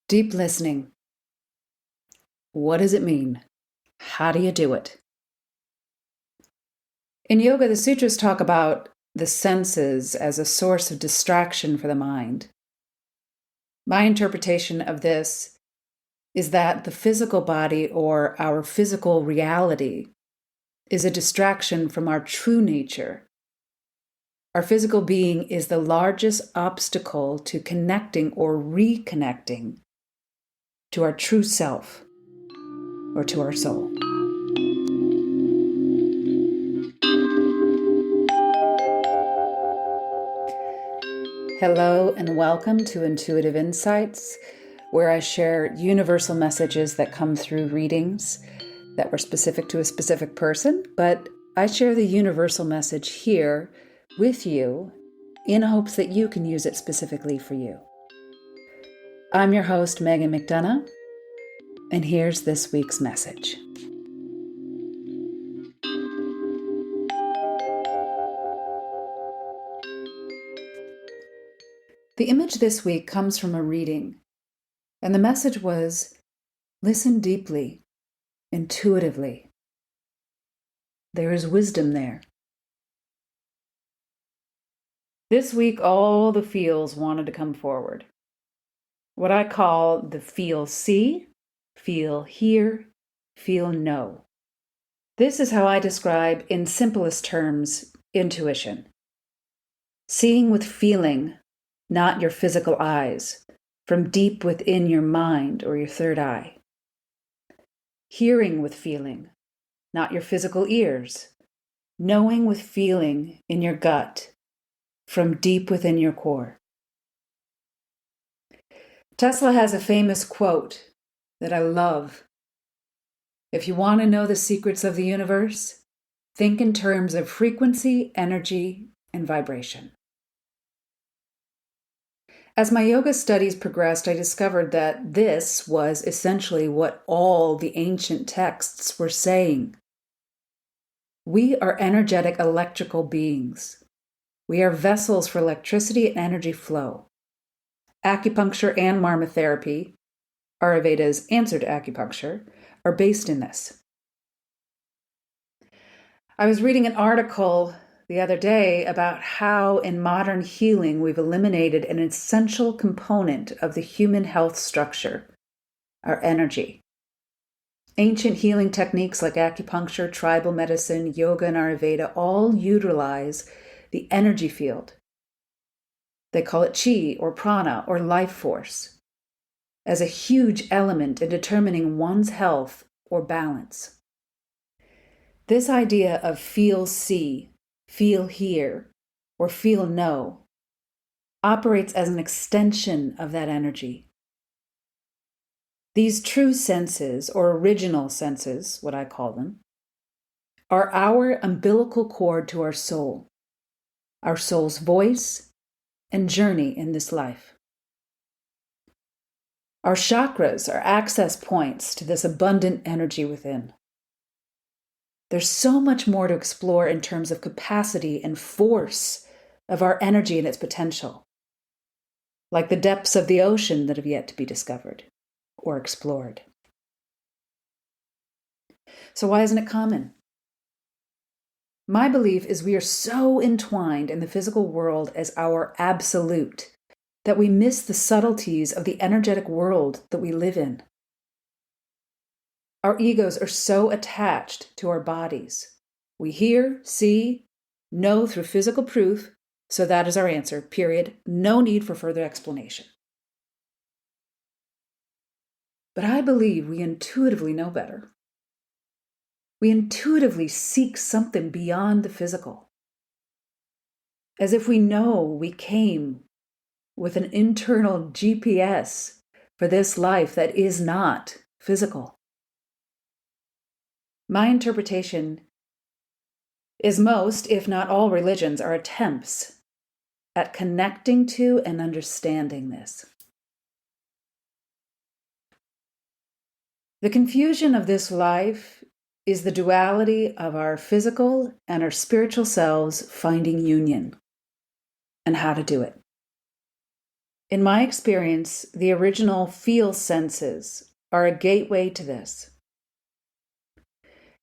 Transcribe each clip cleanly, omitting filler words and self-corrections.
Deep listening. What does it mean? How do you do it? In yoga, the sutras talk about the senses as a source of distraction for the mind. My interpretation of this is that the physical body, or our physical reality, is a distraction from our true nature. Our physical being is the largest obstacle to connecting or reconnecting to our true self or to our soul. Hello and welcome to Intuitive Insights, where I share universal messages that come through readings that were specific to a specific person, but I share the universal message here with you in hopes that you can use it specifically for you. I'm your host, Meghan, and here's this week's message. The image this week comes from a reading, and the message was, listen deeply, intuitively. There is wisdom there. This week, all the feels wanted to come forward. What I call the feel see, feel hear, feel know. This is how I describe, in simplest terms, intuition. Seeing with feeling, not your physical eyes, from deep within your mind or your third eye. Hearing with feeling, not your physical ears. Knowing with feeling in your gut, from deep within your core. Tesla has a famous quote that I love. If you want to know the secrets of the universe, think in terms of frequency, energy, and vibration. As my yoga studies progressed, I discovered that this was essentially what all the ancient texts were saying. We are energetic electrical beings. We are vessels for electricity and energy flow. Acupuncture and marmotherapy, Ayurveda's answer to acupuncture, are based in this. I was reading an article the other day about how in modern healing we've eliminated an essential component of the human health structure, our energy. Ancient healing techniques like acupuncture, tribal medicine, yoga, and Ayurveda all utilize the energy field. They call it chi or prana or life force as a huge element in determining one's health or balance. This idea of feel see, feel hear, or feel know operates as an extension of that energy. These true senses, or original senses, what I call them, are our umbilical cord to our soul's voice and journey in this life. Our chakras are access points to this abundant energy within. There's so much more to explore in terms of capacity and force of our energy and its potential, like the depths of the ocean that have yet to be discovered or explored. So why isn't it common? My belief is we are so entwined in the physical world as our absolute that we miss the subtleties of the energetic world that we live in. Our egos are so attached to our bodies. We hear, see, know through physical proof, so that is our answer, period. No need for further explanation. But I believe we intuitively know better. We intuitively seek something beyond the physical, as if we know we came with an internal GPS for this life that is not physical. My interpretation is most, if not all, religions are attempts at connecting to and understanding this. The confusion of this life is the duality of our physical and our spiritual selves finding union and how to do it. In my experience, the original feel senses are a gateway to this.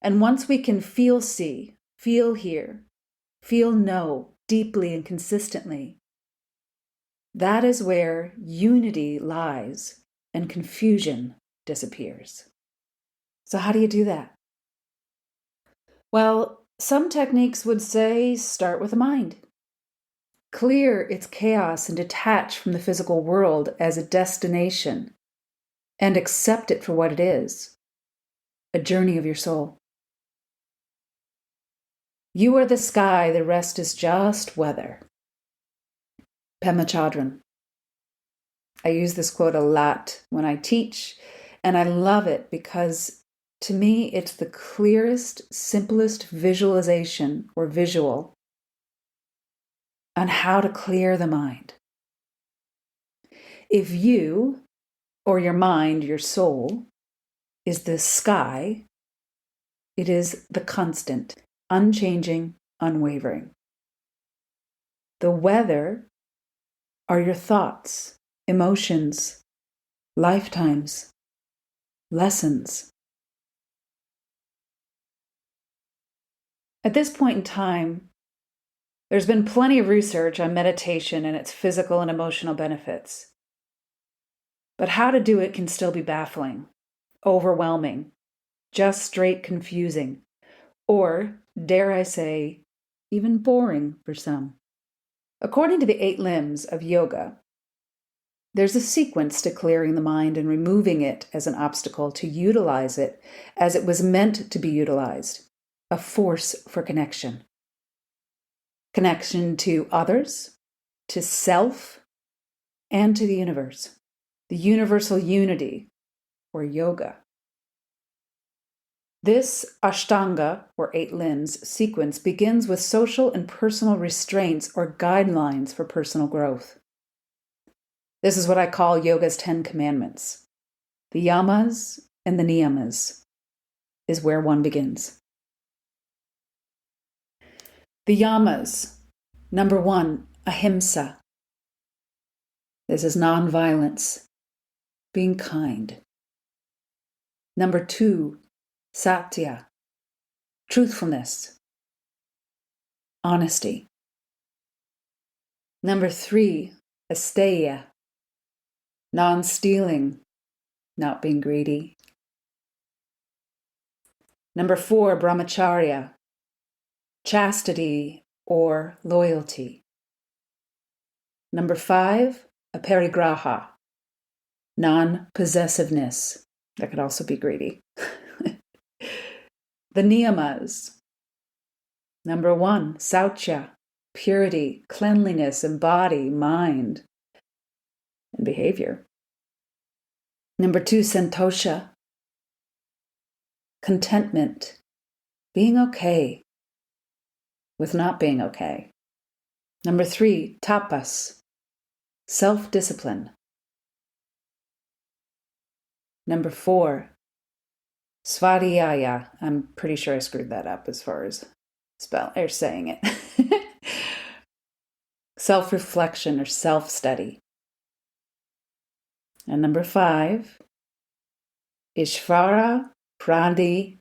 And once we can feel see, feel hear, feel know deeply and consistently, that is where unity lies and confusion disappears. So how do you do that? Well, some techniques would say start with the mind. Clear its chaos and detach from the physical world as a destination and accept it for what it is, a journey of your soul. You are the sky, the rest is just weather. Pema Chodron. I use this quote a lot when I teach, and I love it because to me it's the clearest, simplest visualization or visual on how to clear the mind. If you, or your mind, your soul, is the sky, it is the constant, unchanging, unwavering. The weather are your thoughts, emotions, lifetimes, lessons. At this point in time, there's been plenty of research on meditation and its physical and emotional benefits. But how to do it can still be baffling, overwhelming, just straight confusing, or, dare I say, even boring for some. According to the 8 limbs of yoga, there's a sequence to clearing the mind and removing it as an obstacle to utilize it as it was meant to be utilized, a force for connection. Connection to others, to self, and to the universe. The universal unity, or yoga. This Ashtanga, or 8 limbs, sequence begins with social and personal restraints or guidelines for personal growth. This is what I call yoga's 10 commandments. The yamas and the niyamas is where one begins. The yamas. Number 1, ahimsa. This is nonviolence, being kind. Number 2, satya, truthfulness, honesty. Number 3, asteya, non-stealing, not being greedy. Number 4, brahmacharya, chastity or loyalty. Number 5, aparigraha, non-possessiveness. That could also be greedy. The niyamas. Number 1, saucha, purity, cleanliness in body, mind, and behavior. Number 2, santosha, contentment, being okay with not being okay. Number 3, tapas, self-discipline. Number 4, svadhyaya. I'm pretty sure I screwed that up as far as saying it. Self-reflection or self-study. And number 5, Ishvara Pradhyana.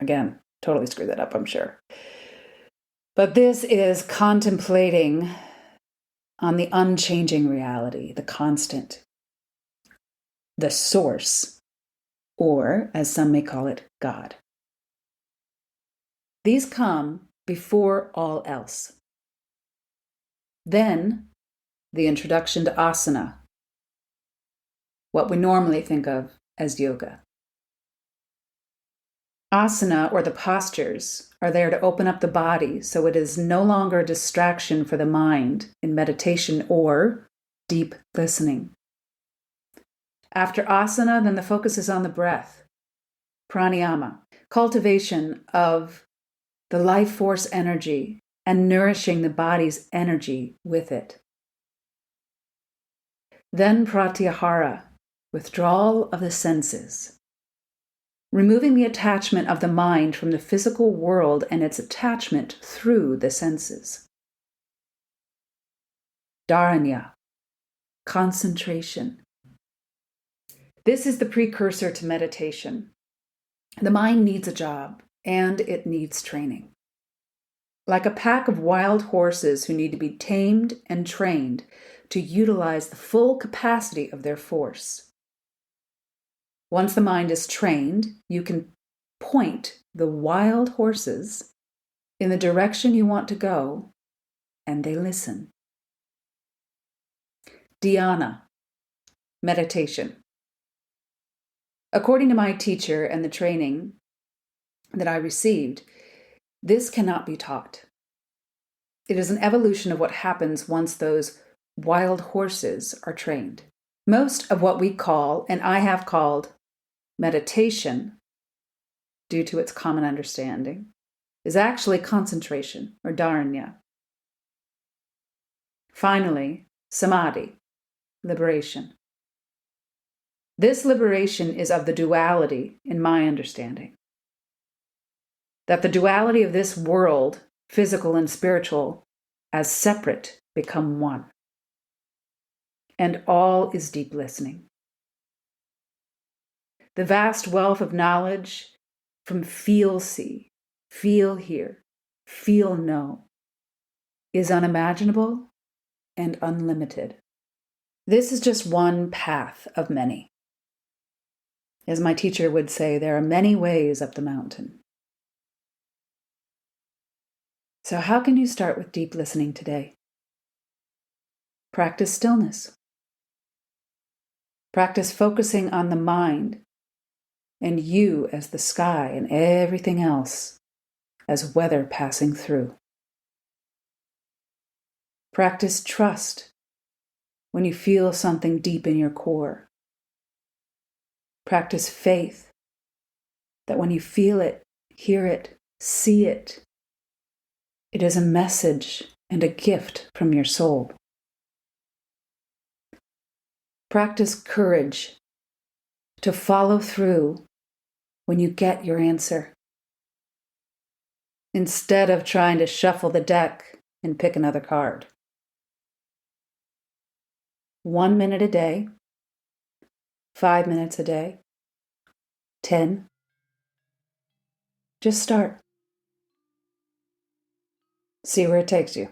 Again, totally screwed that up, I'm sure. But this is contemplating on the unchanging reality, the constant, the source, or as some may call it, God. These come before all else. Then, the introduction to asana, what we normally think of as yoga. Asana, or the postures, are there to open up the body so it is no longer a distraction for the mind in meditation or deep listening. After asana, then the focus is on the breath, pranayama, cultivation of the life force energy and nourishing the body's energy with it. Then pratyahara, withdrawal of the senses, removing the attachment of the mind from the physical world and its attachment through the senses. dharanya, concentration. This is the precursor to meditation. The mind needs a job, and it needs training. Like a pack of wild horses who need to be tamed and trained to utilize the full capacity of their force. Once the mind is trained, you can point the wild horses in the direction you want to go, and they listen. Dhyana, meditation. According to my teacher and the training that I received, this cannot be taught. It is an evolution of what happens once those wild horses are trained. Most of what we call, and I have called, meditation, due to its common understanding, is actually concentration, or dharanya. Finally, samadhi, liberation. This liberation is of the duality, in my understanding. That the duality of this world, physical and spiritual, as separate, become one. And all is deep listening. The vast wealth of knowledge from feel see, feel hear, feel know is unimaginable and unlimited. This is just one path of many. As my teacher would say, there are many ways up the mountain. So how can you start with deep listening today? Practice stillness. Practice focusing on the mind and you as the sky and everything else as weather passing through. Practice trust when you feel something deep in your core. Practice faith that when you feel it, hear it, see it, it is a message and a gift from your soul. Practice courage to follow through when you get your answer, instead of trying to shuffle the deck and pick another card. 1 minute a day, 5 minutes a day, 10. Just start. See where it takes you.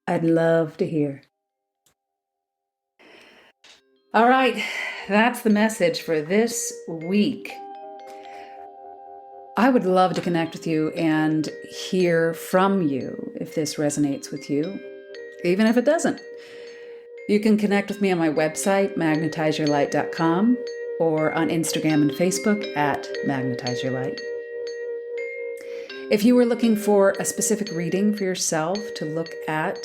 I'd love to hear. All right, that's the message for this week. I would love to connect with you and hear from you if this resonates with you, even if it doesn't. You can connect with me on my website, magnetizeyourlight.com, or on Instagram and Facebook at magnetizeyourlight. If you were looking for a specific reading for yourself to look at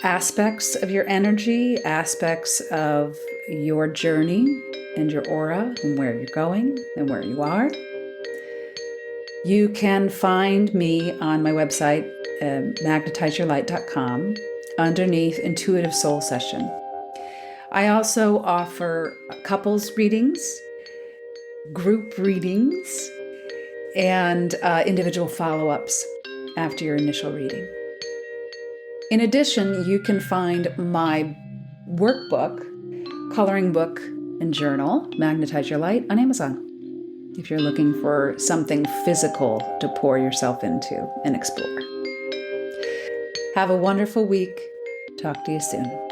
aspects of your energy, aspects of your journey and your aura and where you're going and where you are, you can find me on my website, magnetizeyourlight.com, underneath Intuitive Soul Session. I also offer couples readings, group readings, and individual follow-ups after your initial reading. In addition, you can find my workbook, coloring book, and journal, Magnetize Your Light, on Amazon, if you're looking for something physical to pour yourself into and explore. Have a wonderful week. Talk to you soon.